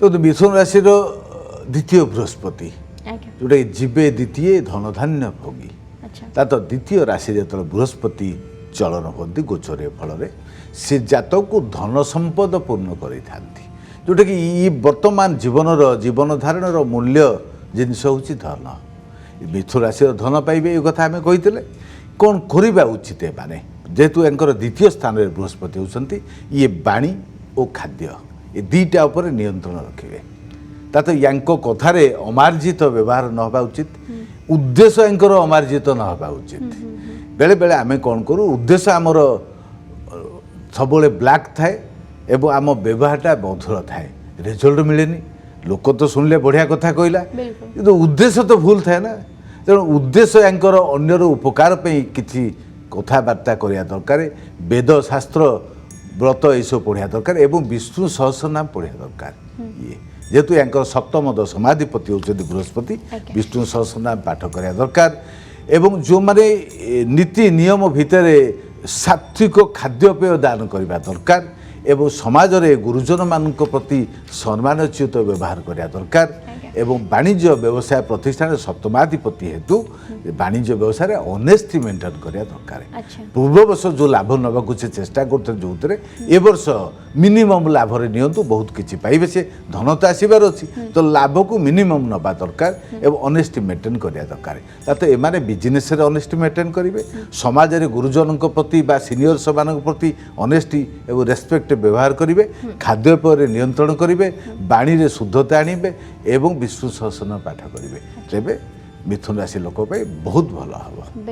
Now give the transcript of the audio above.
तो मिथुन राशि द्वितीय बृहस्पति जोटा जीवे द्वितीय धनधान्य भोगी ता तो द्वितीय राशि जो बृहस्पति चलन होती गोचर फल से जातक को धन संपद पूर्ण करें जोटा कि वर्तमान जीवन धारण मूल्य जिनस हूँ धन मिथुन राशि धन पाइबे ये कथा आम कही कौन करवा उचित माने जेहेतु एंकर द्वितीय स्थान में बृहस्पति होती ये बाणी और खाद्य ये दुईटा उपर नियंत्रण रखिए तातो यांको कथारे अमार्जित व्यवहार न होगा उचित उद्देश्य एंकर अमार्जित न होगा उचित बेले बेले आम कौन करूँ उद्देश्य आमर सब ब्लैक थाए एवं आम व्यवहारटा मधुर थाए रिजल्ट मिलेनी लोक तो शुणिले बढ़िया कथा कहला कि उद्देश्य तो भूल थाए ना तेणु उद्देश्य यांकर अन्यर उपकार किसी कथबार्ता करने दरकार वेद शास्त्र व्रत यू पढ़ा दरकार एवं विष्णु सहस्रनाम पढ़ा दरकार ये जेहेतु यांकर सप्तम दशमाधिपति होती बृहस्पति विष्णु सहस्रनाम पाठ करने दरकार एवं जो माने नीति नियम भितर सात्विक खाद्यपेय दान करने दरकार एवं समाज रे गुरुजन मान प्रति सम्मानच्युत व्यवहार करने दरकार एवं वाणिज्य व्यवसाय प्रतिष्ठान सप्तमाधिपति हेतु वाणिज्य व्यवसाय ऑनेस्टी मेंटेन करने दरकार पूर्व वर्ष जो लाभ नवाक से चेष्टा करते जो ए वर्ष मिनिमम लाभ रे नियंतु बहुत किसी पाइबे से धन तो आसबार अच्छी तो लाभ को मिनिमम नवा दरकार एवं ऑनेस्टी मेंटेन करने दरकार तो एमाने बिजनेस रे ऑनेस्टी मेंटेन करेंगे समाज रे गुरुजन प्रति बा सीनियर्स मान प्रति ऑनेस्टी एवं रेस्पेक्ट व्यवहार करेंगे खाद्यपेय नियंत्रण करेंगे वाणी रे शुद्धता आनिबे एवं विष्णु सहस्रनाम पाठ करेंगे तेरे मिथुन राशि लोक बहुत भल हम।